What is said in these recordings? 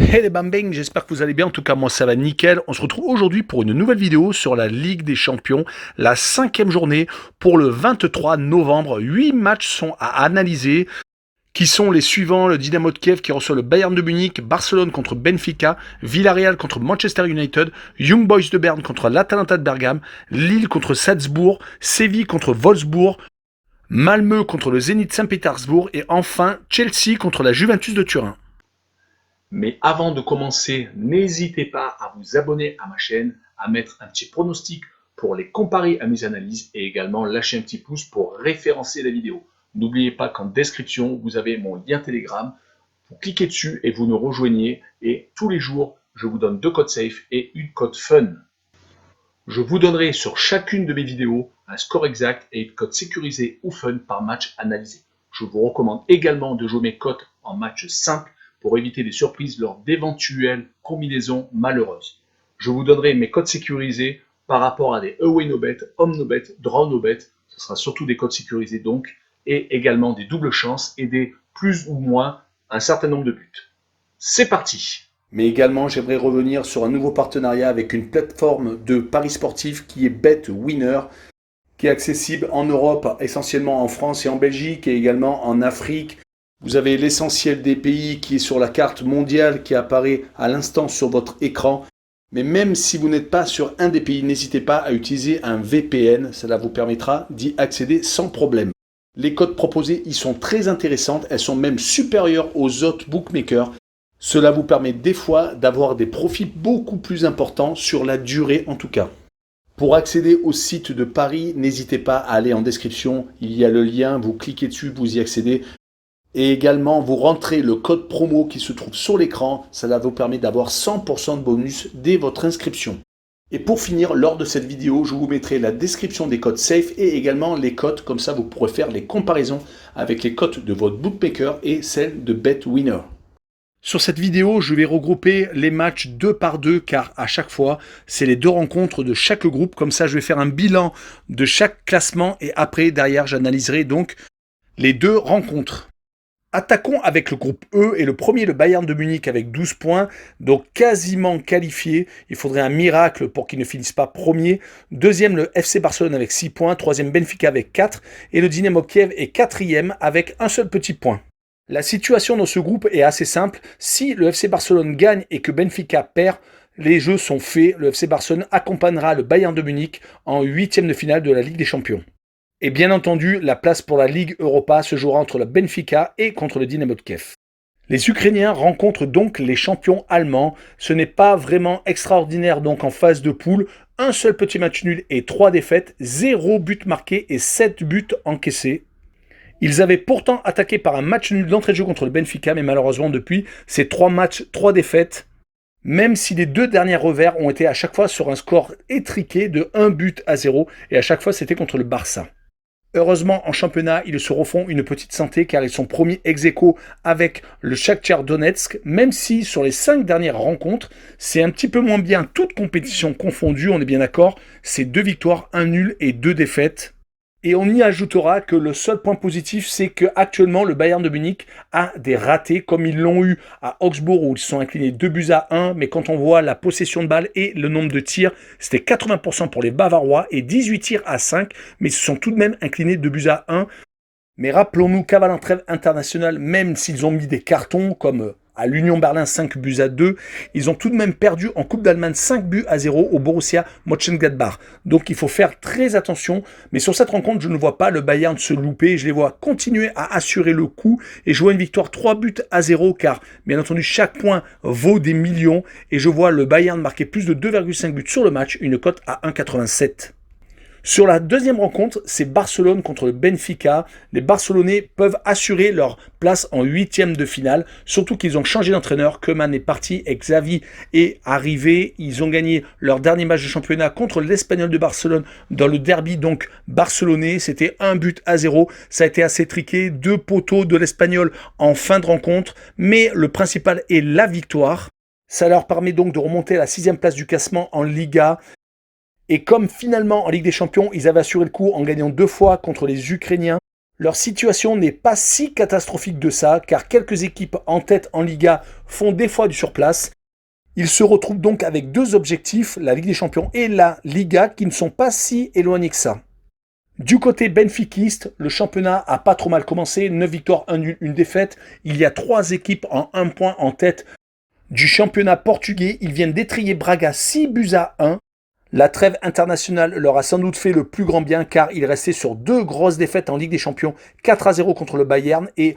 Hey les bambins, j'espère que vous allez bien, en tout cas moi ça va nickel. On se retrouve aujourd'hui pour une nouvelle vidéo sur la Ligue des Champions, la 5e journée pour le 23 novembre. 8 matchs sont à analyser, qui sont les suivants: le Dynamo de Kiev qui reçoit le Bayern de Munich, Barcelone contre Benfica, Villarreal contre Manchester United, Young Boys de Berne contre l'Atalanta de Bergame, Lille contre Salzbourg, Séville contre Wolfsburg, Malmö contre le Zénith Saint-Pétersbourg et enfin Chelsea contre la Juventus de Turin. Mais avant de commencer, n'hésitez pas à vous abonner à ma chaîne, à mettre un petit pronostic pour les comparer à mes analyses et également lâcher un petit pouce pour référencer la vidéo. N'oubliez pas qu'en description, vous avez mon lien Telegram. Vous cliquez dessus et vous nous rejoignez. Et tous les jours, je vous donne 2 codes safe et une code fun. Je vous donnerai sur chacune de mes vidéos un score exact et une cote sécurisée ou fun par match analysé. Je vous recommande également de jouer mes cotes en match simple pour éviter des surprises lors d'éventuelles combinaisons malheureuses. Je vous donnerai mes codes sécurisés par rapport à des away no bet, home no bet, draw no bet. Ce sera surtout des codes sécurisés donc, et également des doubles chances et des plus ou moins un certain nombre de buts. C'est parti! Mais également, j'aimerais revenir sur un nouveau partenariat avec une plateforme de paris sportifs qui est BetWinner, qui est accessible en Europe, essentiellement en France et en Belgique, et également en Afrique. Vous avez l'essentiel des pays qui est sur la carte mondiale qui apparaît à l'instant sur votre écran. Mais même si vous n'êtes pas sur un des pays, n'hésitez pas à utiliser un VPN, cela vous permettra d'y accéder sans problème. Les cotes proposées y sont très intéressantes, elles sont même supérieures aux autres bookmakers. Cela vous permet des fois d'avoir des profits beaucoup plus importants sur la durée en tout cas. Pour accéder au site de Paris, n'hésitez pas à aller en description, il y a le lien, vous cliquez dessus, vous y accédez. Et également, vous rentrez le code promo qui se trouve sur l'écran, cela vous permet d'avoir 100% de bonus dès votre inscription. Et pour finir, lors de cette vidéo, je vous mettrai la description des codes safe et également les cotes, comme ça vous pourrez faire les comparaisons avec les cotes de votre bookmaker et celles de BetWinner. Sur cette vidéo, je vais regrouper les matchs 2 par 2 car à chaque fois, c'est les 2 rencontres de chaque groupe. Comme ça, je vais faire un bilan de chaque classement et après, derrière, j'analyserai donc les 2 rencontres. Attaquons avec le groupe E et le premier, le Bayern de Munich avec 12 points, donc quasiment qualifié. Il faudrait un miracle pour qu'il ne finisse pas premier. Deuxième, le FC Barcelone avec 6 points. Troisième, Benfica avec 4. Et le Dynamo Kiev est quatrième avec un seul petit point. La situation dans ce groupe est assez simple. Si le FC Barcelone gagne et que Benfica perd, les jeux sont faits. Le FC Barcelone accompagnera le Bayern de Munich en 8e de finale de la Ligue des Champions. Et bien entendu, la place pour la Ligue Europa se jouera entre le Benfica et contre le Dynamo de Kiev. Les Ukrainiens rencontrent donc les champions allemands. Ce n'est pas vraiment extraordinaire donc en phase de poule. Un seul petit match nul et 3 défaites, 0 but marqué et 7 buts encaissés. Ils avaient pourtant attaqué par un match nul d'entrée de jeu contre le Benfica, mais malheureusement depuis, ces 3 matchs, 3 défaites, même si les 2 derniers revers ont été à chaque fois sur un score étriqué de 1 but à 0, et à chaque fois c'était contre le Barça. Heureusement, en championnat, ils se refont une petite santé car ils sont premiers ex-aequo avec le Shakhtar Donetsk, même si sur les 5 dernières rencontres, c'est un petit peu moins bien, toutes compétitions confondues, on est bien d'accord, c'est 2 victoires, 1 nul et 2 défaites. Et on y ajoutera que le seul point positif, c'est que actuellement le Bayern de Munich a des ratés, comme ils l'ont eu à Augsbourg où ils se sont inclinés 2 buts à 1. Mais quand on voit la possession de balles et le nombre de tirs, c'était 80% pour les Bavarois et 18 tirs à 5. Mais ils se sont tout de même inclinés 2 buts à 1. Mais rappelons-nous qu'avant la trêve internationale, même s'ils ont mis des cartons comme à l'Union Berlin 5 buts à 2, ils ont tout de même perdu en Coupe d'Allemagne 5 buts à 0 au Borussia Mönchengladbach. Donc il faut faire très attention. Mais sur cette rencontre, je ne vois pas le Bayern se louper. Je les vois continuer à assurer le coup et jouer une victoire 3 buts à 0 car, bien entendu, chaque point vaut des millions. Et je vois le Bayern marquer plus de 2,5 buts sur le match, une cote à 1,87. Sur la deuxième rencontre, c'est Barcelone contre le Benfica. Les Barcelonais peuvent assurer leur place en 8e de finale, surtout qu'ils ont changé d'entraîneur. Koeman est parti et Xavi est arrivé. Ils ont gagné leur dernier match de championnat contre l'Espagnol de Barcelone dans le derby donc barcelonais. C'était 1 but à 0. Ça a été assez triqué. 2 poteaux de l'Espagnol en fin de rencontre. Mais le principal est la victoire. Ça leur permet donc de remonter à la 6e place du classement en Liga. Et comme finalement en Ligue des Champions, ils avaient assuré le coup en gagnant 2 fois contre les Ukrainiens, Leur situation n'est pas si catastrophique de ça, car quelques équipes en tête en Liga font des fois du surplace. Ils se retrouvent donc avec deux objectifs, la Ligue des Champions et la Liga, qui ne sont pas si éloignés que ça. Du côté benfiquiste, le championnat a pas trop mal commencé, 9 victoires, 1 nul, 1 défaite. Il y a 3 équipes en 1 point en tête du championnat portugais. Ils viennent d'étrier Braga 6-1. La trêve internationale leur a sans doute fait le plus grand bien car ils restaient sur 2 grosses défaites en Ligue des Champions, 4-0 contre le Bayern et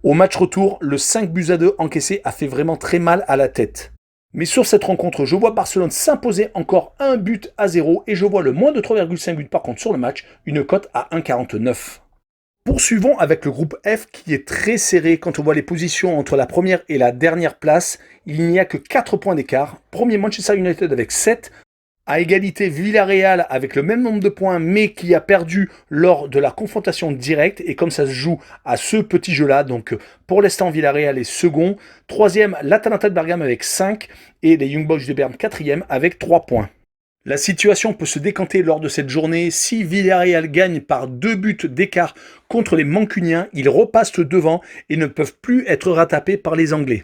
au match retour, le 5-2 encaissé a fait vraiment très mal à la tête. Mais sur cette rencontre, je vois Barcelone s'imposer encore 1-0 et je vois le moins de 3,5 buts par contre sur le match, une cote à 1,49. Poursuivons avec le groupe F qui est très serré quand on voit les positions entre la première et la dernière place. Il n'y a que 4 points d'écart. Premier Manchester United avec 7. À égalité Villarreal avec le même nombre de points mais qui a perdu lors de la confrontation directe. Et comme ça se joue à ce petit jeu-là, donc pour l'instant Villarreal est second. Troisième, l'Atalanta de Bergame avec 5 et les Young Boys de Berne quatrième avec 3 points. La situation peut se décanter lors de cette journée. Si Villarreal gagne par 2 buts d'écart contre les Mancuniens, ils repassent devant et ne peuvent plus être rattrapés par les Anglais.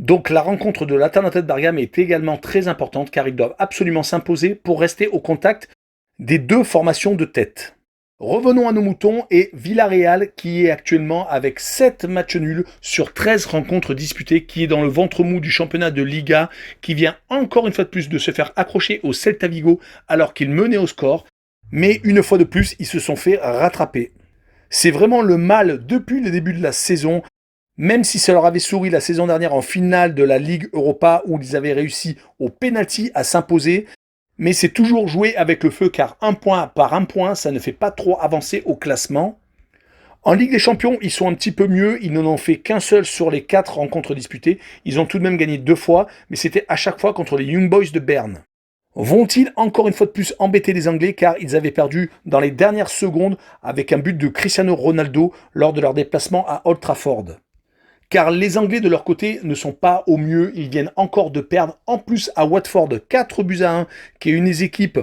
Donc la rencontre de l'Atalanta de Bergame est également très importante car ils doivent absolument s'imposer pour rester au contact des deux formations de tête. Revenons à nos moutons et Villarreal qui est actuellement avec 7 matchs nuls sur 13 rencontres disputées, qui est dans le ventre mou du championnat de Liga, qui vient encore une fois de plus de se faire accrocher au Celta Vigo alors qu'il menait au score, mais une fois de plus ils se sont fait rattraper. C'est vraiment le mal depuis le début de la saison, même si ça leur avait souri la saison dernière en finale de la Ligue Europa où ils avaient réussi au penalty à s'imposer. Mais c'est toujours joué avec le feu car 1 point par 1 point, ça ne fait pas trop avancer au classement. En Ligue des Champions, ils sont un petit peu mieux. Ils n'en ont fait qu'un seul sur les 4 rencontres disputées. Ils ont tout de même gagné 2 fois, mais c'était à chaque fois contre les Young Boys de Berne. Vont-ils encore une fois de plus embêter les Anglais car ils avaient perdu dans les dernières secondes avec un but de Cristiano Ronaldo lors de leur déplacement à Old Trafford? Car les Anglais de leur côté ne sont pas au mieux, ils viennent encore de perdre en plus à Watford 4-1, qui est une des équipes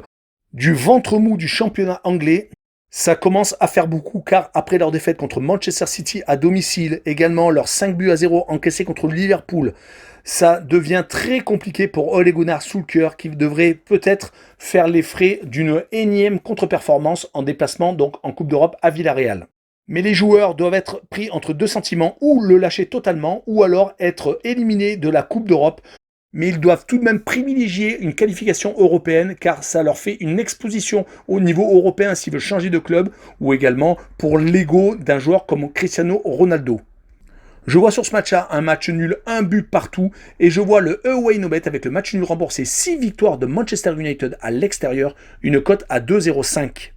du ventre mou du championnat anglais. Ça commence à faire beaucoup car après leur défaite contre Manchester City à domicile, également leur 5-0 encaissés contre Liverpool, ça devient très compliqué pour Ole Gunnar Solskjaer qui devrait peut-être faire les frais d'une énième contre-performance en déplacement donc en Coupe d'Europe à Villarreal. Mais les joueurs doivent être pris entre deux sentiments, ou le lâcher totalement, ou alors être éliminés de la Coupe d'Europe. Mais ils doivent tout de même privilégier une qualification européenne, car ça leur fait une exposition au niveau européen s'ils veulent changer de club, ou également pour l'ego d'un joueur comme Cristiano Ronaldo. Je vois sur ce match-là un match nul, 1 but partout, et je vois le away no bet avec le match nul remboursé, 6 victoires de Manchester United à l'extérieur, une cote à 2,05.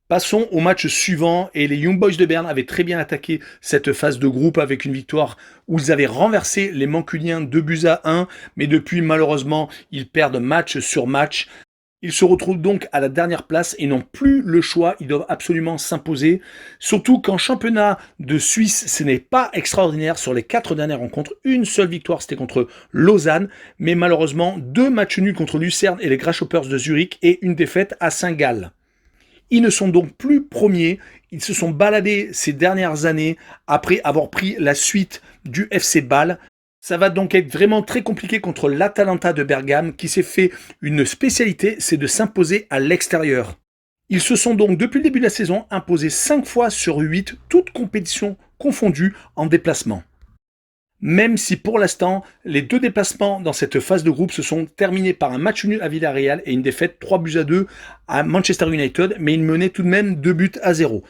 Passons au match suivant et les Young Boys de Berne avaient très bien attaqué cette phase de groupe avec une victoire où ils avaient renversé les Mancuniens 2-1, mais depuis malheureusement ils perdent match sur match. Ils se retrouvent donc à la dernière place et n'ont plus le choix, ils doivent absolument s'imposer. Surtout qu'en championnat de Suisse, ce n'est pas extraordinaire sur les 4 dernières rencontres. Une seule victoire, c'était contre Lausanne, mais malheureusement 2 matchs nuls contre Lucerne et les Grasshoppers de Zurich et une défaite à Saint-Gall. Ils ne sont donc plus premiers, ils se sont baladés ces dernières années après avoir pris la suite du FC Bâle. Ça va donc être vraiment très compliqué contre l'Atalanta de Bergame qui s'est fait une spécialité, c'est de s'imposer à l'extérieur. Ils se sont donc depuis le début de la saison imposés 5 fois sur 8, toutes compétitions confondues en déplacement. Même si pour l'instant, les 2 déplacements dans cette phase de groupe se sont terminés par un match nul à Villarreal et une défaite 3-2 à Manchester United, mais ils menaient tout de même 2-0.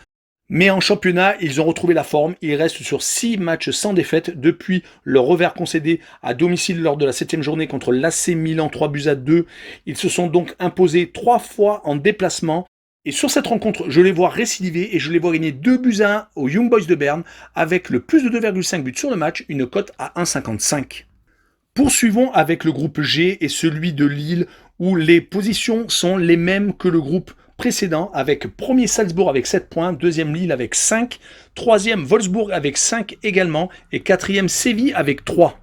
Mais en championnat, ils ont retrouvé la forme, ils restent sur 6 matchs sans défaite depuis le revers concédé à domicile lors de la 7e journée contre l'AC Milan 3-2. Ils se sont donc imposés 3 fois en déplacement. Et sur cette rencontre, je les vois récidiver et je les vois gagner 2-1 aux Young Boys de Berne avec le plus de 2,5 buts sur le match, une cote à 1,55. Poursuivons avec le groupe G et celui de Lille où les positions sont les mêmes que le groupe précédent avec premier Salzbourg avec 7 points, deuxième Lille avec 5, troisième Wolfsburg avec 5 également et quatrième Séville avec 3.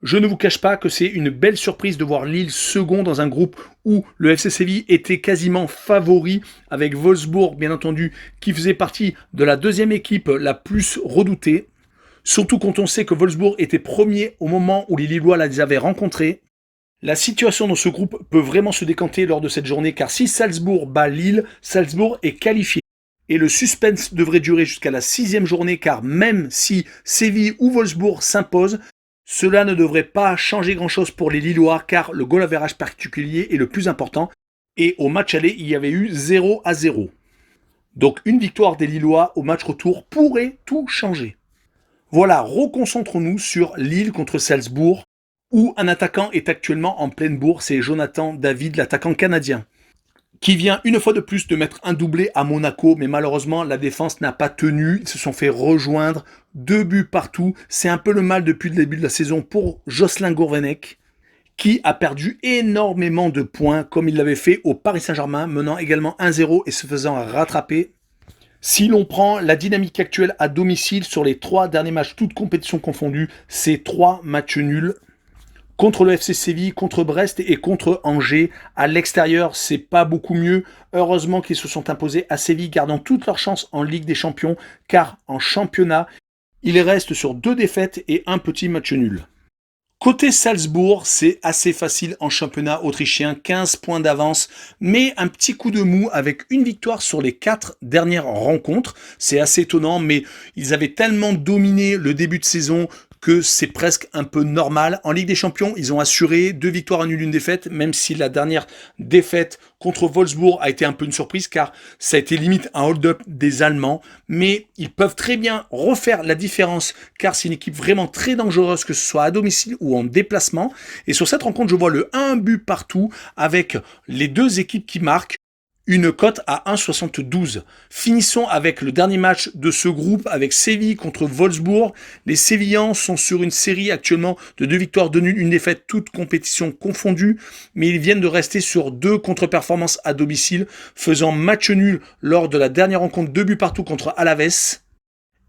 Je ne vous cache pas que c'est une belle surprise de voir Lille second dans un groupe où le FC Séville était quasiment favori, avec Wolfsburg bien entendu qui faisait partie de la deuxième équipe la plus redoutée. Surtout quand on sait que Wolfsburg était premier au moment où les Lillois les avaient rencontrés. La situation dans ce groupe peut vraiment se décanter lors de cette journée car si Salzbourg bat Lille, Salzbourg est qualifié. Et le suspense devrait durer jusqu'à la 6e journée car même si Séville ou Wolfsburg s'imposent, cela ne devrait pas changer grand-chose pour les Lillois car le goal average particulier est le plus important et au match aller, il y avait eu 0-0. Donc une victoire des Lillois au match retour pourrait tout changer. Voilà, reconcentrons-nous sur Lille contre Salzbourg où un attaquant est actuellement en pleine bourre, c'est Jonathan David, l'attaquant canadien, qui vient une fois de plus de mettre un doublé à Monaco, mais malheureusement la défense n'a pas tenu, ils se sont fait rejoindre, 2 buts partout, c'est un peu le mal depuis le début de la saison pour Jocelyn Gourvenec, qui a perdu énormément de points, comme il l'avait fait au Paris Saint-Germain, menant également 1-0 et se faisant rattraper. Si l'on prend la dynamique actuelle à domicile sur les 3 derniers matchs, toutes compétitions confondues, c'est 3 matchs nuls. Contre le FC Séville, contre Brest et contre Angers. À l'extérieur, c'est pas beaucoup mieux. Heureusement qu'ils se sont imposés à Séville, gardant toutes leurs chances en Ligue des Champions, car en championnat, ils restent sur 2 défaites et un petit match nul. Côté Salzbourg, c'est assez facile en championnat autrichien, 15 points d'avance, mais un petit coup de mou avec une victoire sur les 4 dernières rencontres. C'est assez étonnant, mais ils avaient tellement dominé le début de saison que c'est presque un peu normal. En Ligue des Champions, ils ont assuré 2 victoires, un nul, une défaite, même si la dernière défaite contre Wolfsburg a été un peu une surprise, car ça a été limite un hold-up des Allemands. Mais ils peuvent très bien refaire la différence, car c'est une équipe vraiment très dangereuse, que ce soit à domicile ou en déplacement. Et sur cette rencontre, je vois le 1 but partout, avec les 2 équipes qui marquent. Une cote à 1,72. Finissons avec le dernier match de ce groupe avec Séville contre Wolfsburg. Les Sévillans sont sur une série actuellement de 2 victoires, 2 nuls, une défaite, toutes compétitions confondues. Mais ils viennent de rester sur 2 contre-performances à domicile, faisant match nul lors de la dernière rencontre, 2 buts partout contre Alaves.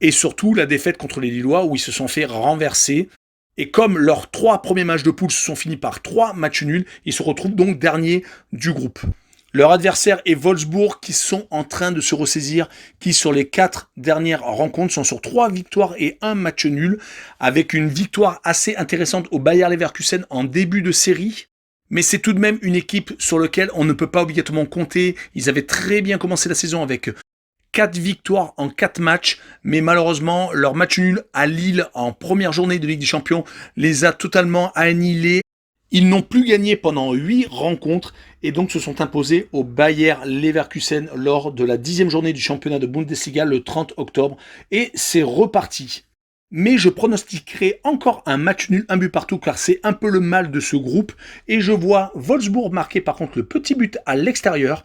Et surtout la défaite contre les Lillois où ils se sont fait renverser. Et comme leurs 3 premiers matchs de poule se sont finis par 3 matchs nuls, ils se retrouvent donc derniers du groupe. Leur adversaire est Wolfsburg qui sont en train de se ressaisir, qui sur les 4 dernières rencontres sont sur 3 victoires et 1 match nul, avec une victoire assez intéressante au Bayer Leverkusen en début de série. Mais c'est tout de même une équipe sur laquelle on ne peut pas obligatoirement compter. Ils avaient très bien commencé la saison avec 4 victoires en 4 matchs, mais malheureusement leur match nul à Lille en première journée de Ligue des Champions les a totalement annihilés. Ils n'ont plus gagné pendant 8 rencontres et donc se sont imposés au Bayer Leverkusen lors de la 10e journée du championnat de Bundesliga le 30 octobre et c'est reparti. Mais je pronostiquerai encore un match nul, un but partout car c'est un peu le mal de ce groupe et je vois Wolfsburg marquer par contre le petit but à l'extérieur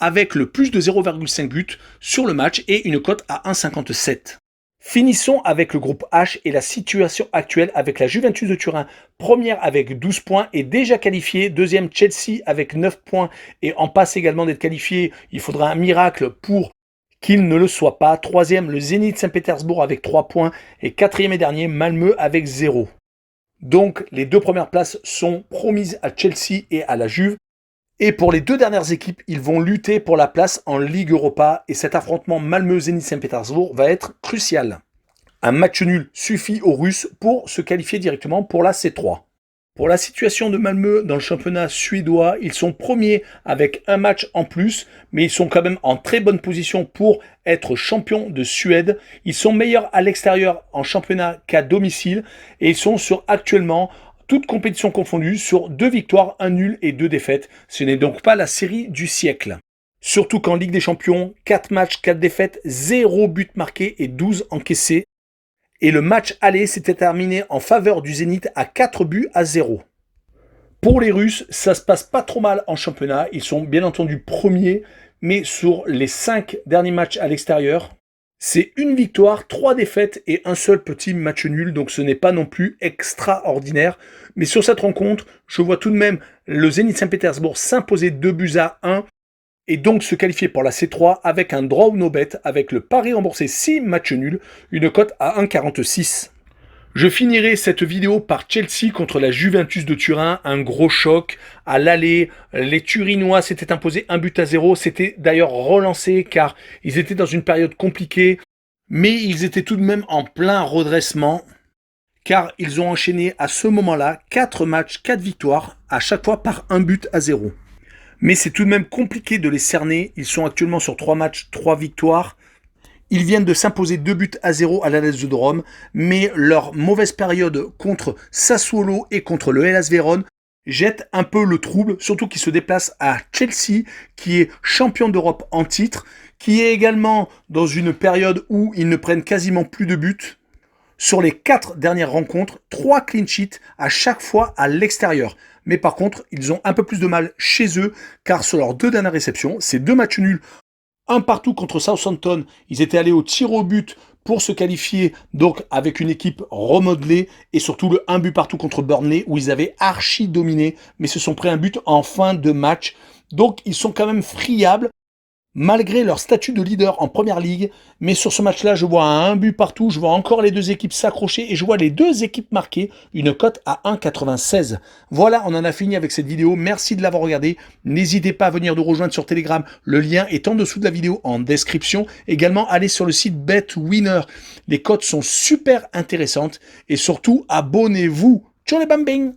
avec le plus de 0,5 but sur le match et une cote à 1,57. Finissons avec le groupe H et la situation actuelle avec la Juventus de Turin, première avec 12 points et déjà qualifiée, deuxième Chelsea avec 9 points et en passe également d'être qualifié, il faudra un miracle pour qu'il ne le soit pas, troisième le Zénith Saint-Pétersbourg avec 3 points et quatrième et dernier Malmö avec 0. Donc les 2 premières places sont promises à Chelsea et à la Juve. Et pour les 2 dernières équipes, ils vont lutter pour la place en Ligue Europa et cet affrontement Malmö-Zénith Saint-Pétersbourg va être crucial. Un match nul suffit aux Russes pour se qualifier directement pour la C3. Pour la situation de Malmö dans le championnat suédois, ils sont premiers avec un match en plus, mais ils sont quand même en très bonne position pour être champions de Suède. Ils sont meilleurs à l'extérieur en championnat qu'à domicile et ils sont sur actuellement toutes compétitions confondues, sur 2 victoires, 1 nul et 2 défaites. Ce n'est donc pas la série du siècle. Surtout qu'en Ligue des Champions, 4 matchs, 4 défaites, 0 but marqué et 12 encaissés. Et le match aller s'était terminé en faveur du Zénith à 4 buts à 0. Pour les Russes, ça se passe pas trop mal en championnat. Ils sont bien entendu premiers, mais sur les 5 derniers matchs à l'extérieur, c'est 1 victoire, 3 défaites et un seul petit match nul, donc ce n'est pas non plus extraordinaire. Mais sur cette rencontre, je vois tout de même le Zénith Saint-Pétersbourg s'imposer 2 buts à 1 et donc se qualifier pour la C3 avec un draw ou no bet, avec le pari remboursé 6 matchs nuls, une cote à 1,46. Je finirai cette vidéo par Chelsea contre la Juventus de Turin, un gros choc. À l'aller, les Turinois s'étaient imposés 1-0. C'était d'ailleurs relancé car ils étaient dans une période compliquée, mais ils étaient tout de même en plein redressement car ils ont enchaîné à ce moment-là 4 matchs, 4 victoires, à chaque fois par 1-0. Mais c'est tout de même compliqué de les cerner. Ils sont actuellement sur 3 matchs, 3 victoires. Ils viennent de s'imposer 2-0 à la Lazio-Rome, mais leur mauvaise période contre Sassuolo et contre le Hellas Vérone jette un peu le trouble, surtout qu'ils se déplacent à Chelsea, qui est champion d'Europe en titre, qui est également dans une période où ils ne prennent quasiment plus de buts. Sur les 4 dernières rencontres, 3 clean sheets à chaque fois à l'extérieur. Mais par contre, ils ont un peu plus de mal chez eux, car sur leurs 2 dernières réceptions, c'est 2 matchs nuls, un partout contre Southampton. Ils étaient allés au tir au but pour se qualifier, donc avec une équipe remodelée, et surtout le 1 but partout contre Burnley, où ils avaient archi dominé, mais se sont pris un but en fin de match. Donc ils sont quand même friables, malgré leur statut de leader en première ligue. Mais sur ce match-là, je vois un but partout, je vois encore les 2 équipes s'accrocher et je vois les 2 équipes marquer une cote à 1,96. Voilà, on en a fini avec cette vidéo. Merci de l'avoir regardé. N'hésitez pas à venir nous rejoindre sur Telegram. Le lien est en dessous de la vidéo en description. Également, allez sur le site BetWinner. Les cotes sont super intéressantes et surtout, abonnez-vous. Ciao les bambins!